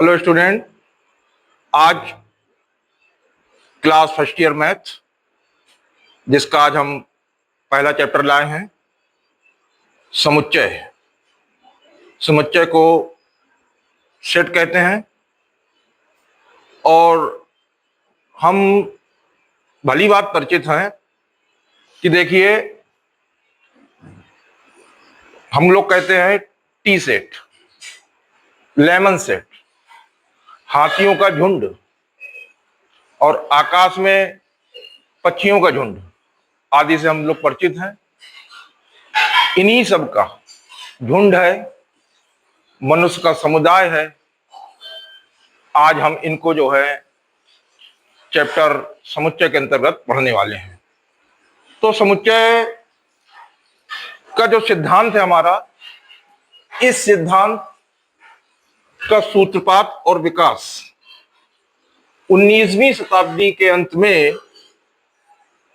Hello student, आज class first year math जिसका आज हम पहला चैप्टर लाए हैं समुच्चय। समुच्चय को सेट कहते हैं और हम भली बात परिचित हैं कि देखिए हम लोग कहते हैं टी सेट, लेमन सेट, हाथियों का झुंड और आकाश में पक्षियों का झुंड आदि से हम लोग परिचित हैं। इन्हीं सब का झुंड है, मनुष्य का समुदाय है। आज हम इनको जो है चैप्टर समुच्चय के अंतर्गत पढ़ने वाले हैं। तो समुच्चय का जो सिद्धांत है हमारा, इस सिद्धांत का सूत्रपात और विकास 19वीं शताब्दी के अंत में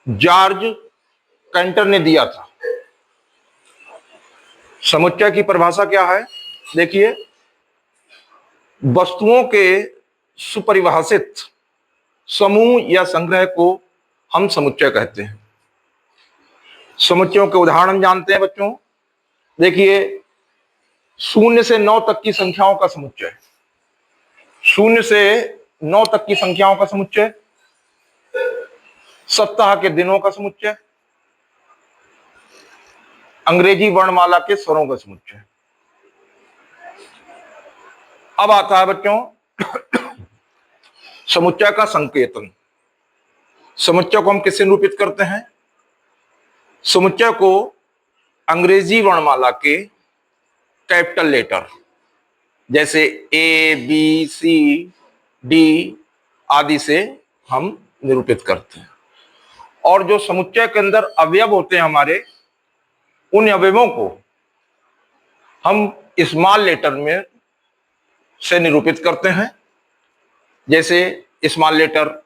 जॉर्ज कैंटर ने दिया था। समुच्चय की परिभाषा क्या है? देखिए, वस्तुओं के सुपरिभाषित समूह या संग्रह को हम समुच्चय कहते हैं। समुच्चयों के उदाहरण जानते हैं बच्चों। देखिए, 0 से 9 तक की संख्याओं का समुच्चय, 0 से 9 तक की संख्याओं का समुच्चय, सप्ताह के दिनों का समुच्चय, अंग्रेजी वर्णमाला के स्वरों का समुच्चय। अब आता है बच्चों समुच्चय का संकेतन। समुच्चय को हम किससे निरूपित करते हैं? समुच्चय को अंग्रेजी वर्णमाला के कैपिटल लेटर जैसे ए, बी, सी, डी आदि से हम निरूपित करते हैं। और जो समुच्चय के अंदर अवयव होते हैं हमारे, उन अवयवों को हम स्मॉल लेटर में से निरूपित करते हैं। जैसे small letter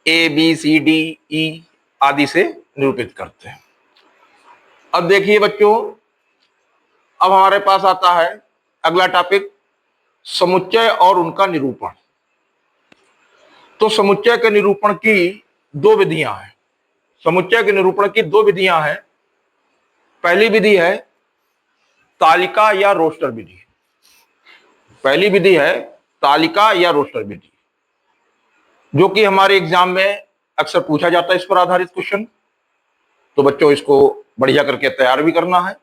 A, B, C, D, E आदि से निरूपित करते हैं। अब देखिए बच्चों, अब हमारे पास आता है अगला टॉपिक, समुच्चय और उनका निरूपण। तो समुच्चय के निरूपण की दो विधियां हैं। समुच्चय के निरूपण की दो विधियां हैं। पहली विधि है तालिका या रोस्टर विधि। पहली विधि है तालिका या रोस्टर विधि, जो कि हमारे एग्जाम में अक्सर पूछा जाता है इस पर आधारित क्वेश्चन। तो बच्चों इसको बढ़िया करके तैयार भी करना है।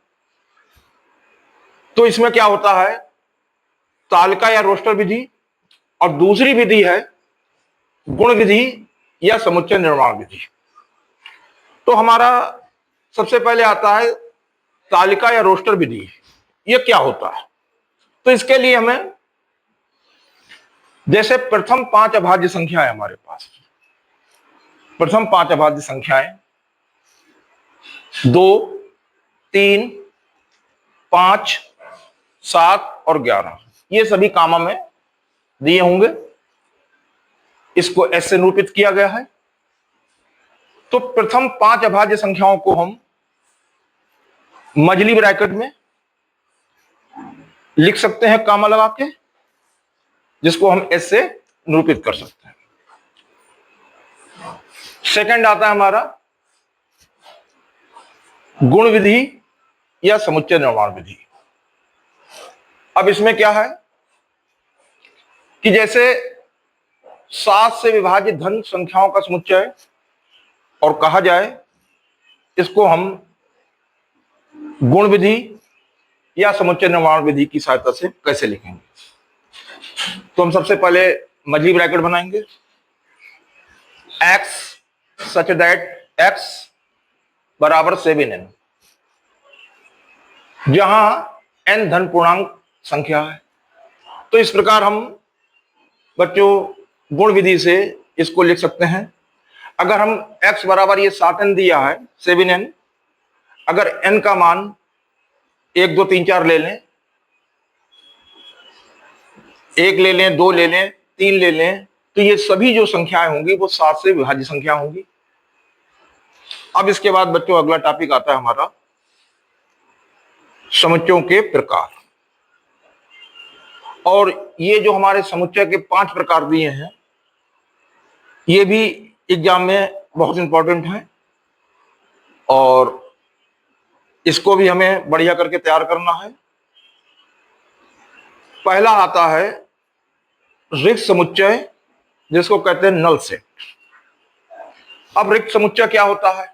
तो इसमें क्या होता है, तालिका या रोस्टर विधि, और दूसरी विधि है गुण विधि या समुच्चय निर्माण विधि। तो हमारा सबसे पहले आता है तालिका या रोस्टर विधि। ये क्या होता है? तो इसके लिए हमें, जैसे प्रथम 5 अभाज्य संख्या है हमारे पास, प्रथम 5 अभाज्य संख्याएं 2, 3, 5, 7 और 11, ये सभी कामा में दिए होंगे। इसको एस से निरूपित किया गया है। तो प्रथम 5 अभाज्य संख्याओं को हम मझली ब्रैकेट में लिख सकते हैं कामा लगा के, जिसको हम एस से निरूपित कर सकते हैं। सेकंड आता है हमारा गुण विधि या समुच्चय निर्माण विधि। अब इसमें क्या है कि जैसे 7 से विभाज्य धन संख्याओं का समुच्चय और कहा जाए, इसको हम गुण विधि या समुच्चय निर्माण विधि की सहायता से कैसे लिखेंगे? तो हम सबसे पहले मझली ब्रैकेट बनाएंगे, x सच दैट x बराबर 7n, जहां n धन पूर्णांक संख्या है। तो इस प्रकार हम बच्चों गुण विधि से इसको लिख सकते हैं। अगर हम x बराबर ये 7n दिया है, 7n, अगर n का मान 1, 2, 3, 4 ले लें, 1 ले लें, 2 ले लें, 3 ले लें, तो ये सभी जो संख्याएं होंगी वो 7 से विभाज्य संख्या होंगी। अब इसके बाद बच्चों अगला टॉपिक आता है हमारा समुच्चयों के प्रकार। और ये जो हमारे समुच्चय के 5 प्रकार दिए हैं, ये भी एग्जाम में बहुत इंपॉर्टेंट है और इसको भी हमें बढ़िया करके तैयार करना है। पहला आता है रिक्त समुच्चय, जिसको कहते हैं नल सेट। अब रिक्त समुच्चय क्या होता है?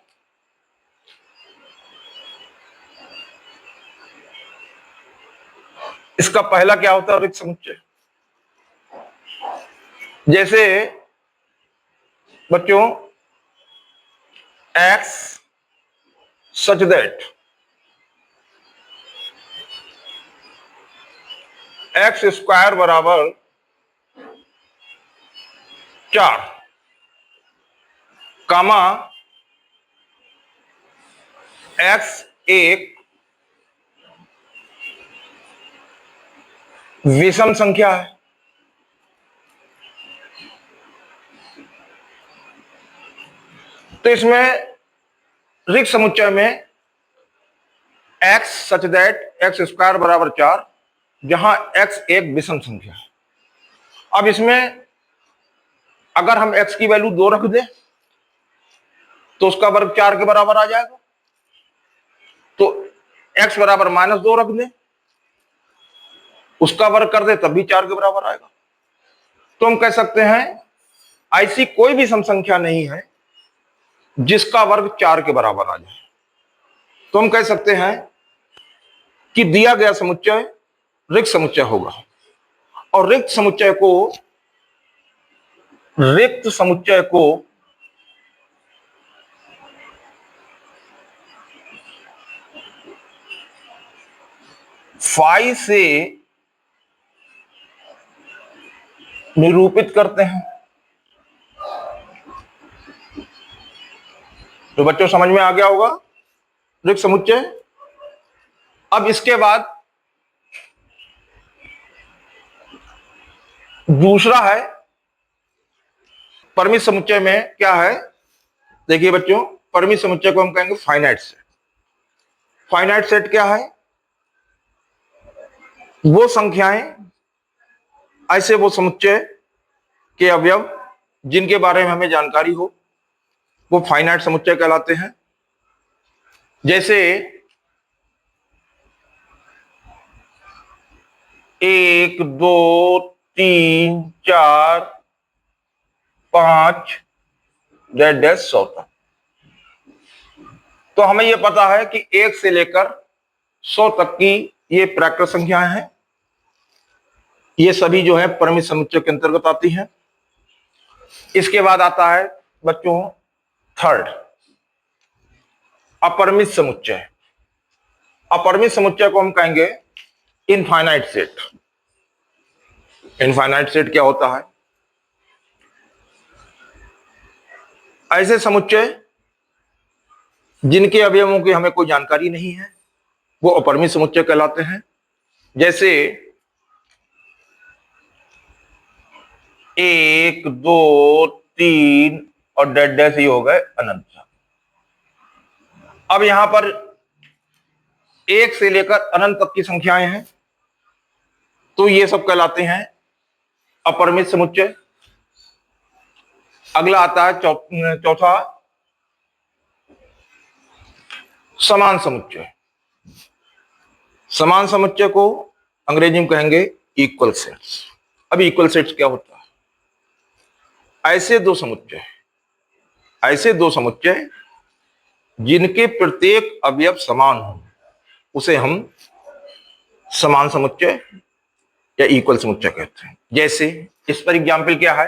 इसका पहला क्या होता है रिक्त समुच्चय? जैसे बच्चों x such that x square बराबर 4 कामा x एक विषम संख्या है। तो इसमें रिक्त समुच्चय में x such that x square बराबर 4, जहां x एक विषम संख्या है। अब इसमें अगर हम x की वैल्यू 2 रख दें तो उसका वर्ग 4 के बराबर आ जाएगा। तो x बराबर -2 रख दें, उसका वर्ग कर दे तब भी 4 के बराबर आएगा। तो हम कह सकते हैं ऐसी कोई भी सम संख्या नहीं है जिसका वर्ग 4 के बराबर आ जाए। तो हम कह सकते हैं कि दिया गया समुच्चय रिक्त समुच्चय होगा। और रिक्त समुच्चय को फाई से निरूपित करते हैं। तो बच्चों समझ में आ गया होगा रिक्त समुच्चय। अब इसके बाद दूसरा है परिमित समुच्चय में क्या है? देखिए बच्चों, परिमित समुच्चय को हम कहेंगे फाइनाइट सेट। फाइनाइट सेट क्या है? वो संख्याएं, ऐसे वो समुच्चय के अवयव जिनके बारे में हमें जानकारी हो, वो फाइनाइट समुच्चय कहलाते हैं। जैसे 1 2 3 4 5 डैश 100 तक। तो हमें यह पता है कि 1 से लेकर 100 तक की ये प्राकृत संख्याएं हैं। ये सभी जो है परिमित समुच्चय के अंतर्गत आती हैं। इसके बाद आता है बच्चों थर्ड, अपरिमित समुच्चय। अपरिमित समुच्चय को हम कहेंगे इनफाइनाइट सेट। इनफाइनाइट सेट क्या होता है? ऐसे समुच्चय जिनके अवयवों की हमें कोई जानकारी नहीं है, वो अपरिमित समुच्चय कहलाते हैं। जैसे 1 2 3 और डैश ही हो गए अनंत। अब यहां पर 1 से लेकर अनंत तक की संख्याएं हैं, तो ये सब कहलाते हैं अपरिमित समुच्चय। अगला आता है चौथा समान समुच्चय। समान समुच्चय को अंग्रेजी में कहेंगे इक्वल सेट्स। अब इक्वल सेट्स क्या होता है? ऐसे दो समुच्चय जिनके प्रत्येक अवयव समान हो, उसे हम समान समुच्चय या इक्वल समुच्चय कहते हैं। जैसे इस पर एग्जाम्पल क्या है?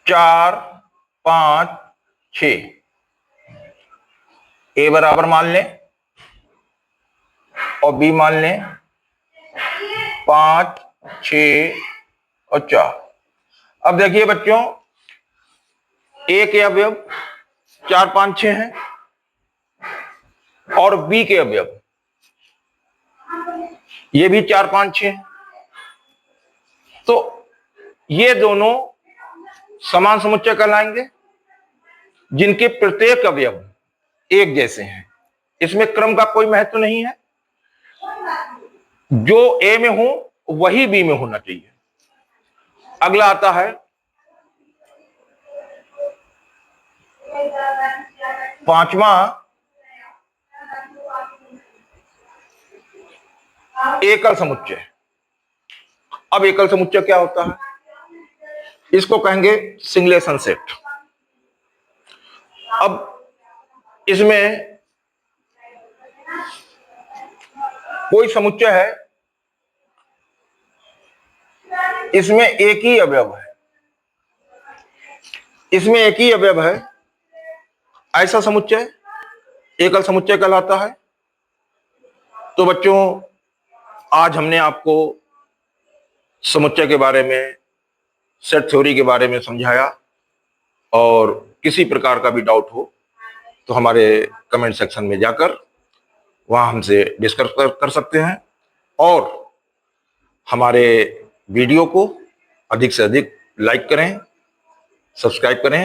4 5 6 ए बराबर मान लें और बी मान लें 5 6 और 4। अब देखिए बच्चों, ए के अवयव 4 5 6 हैं और बी के अवयव ये भी 4 5 6 हैं। तो ये दोनों समान समुच्चय कहलाएंगे जिनके प्रत्येक अवयव एक जैसे हैं, इसमें क्रम का कोई महत्व नहीं है। जो ए में हो वही बी में होना चाहिए। अगला आता है पांचवा एकल समुच्चय। अब एकल समुच्चय क्या होता है? इसको कहेंगे सिंगलेशन सेट। अब इसमें कोई समुच्चय है, इसमें एक ही अवयव है, इसमें एक ही अवयव है, ऐसा समुच्चय एकल समुच्चय कहलाता है। तो बच्चों, आज हमने आपको समुच्चय के बारे में, सेट थ्योरी के बारे में समझाया, और किसी प्रकार का भी डाउट हो तो हमारे कमेंट सेक्शन में जाकर वहां हमसे डिस्कस कर सकते हैं, और हमारे वीडियो को अधिक से अधिक लाइक करें, सब्सक्राइब करें।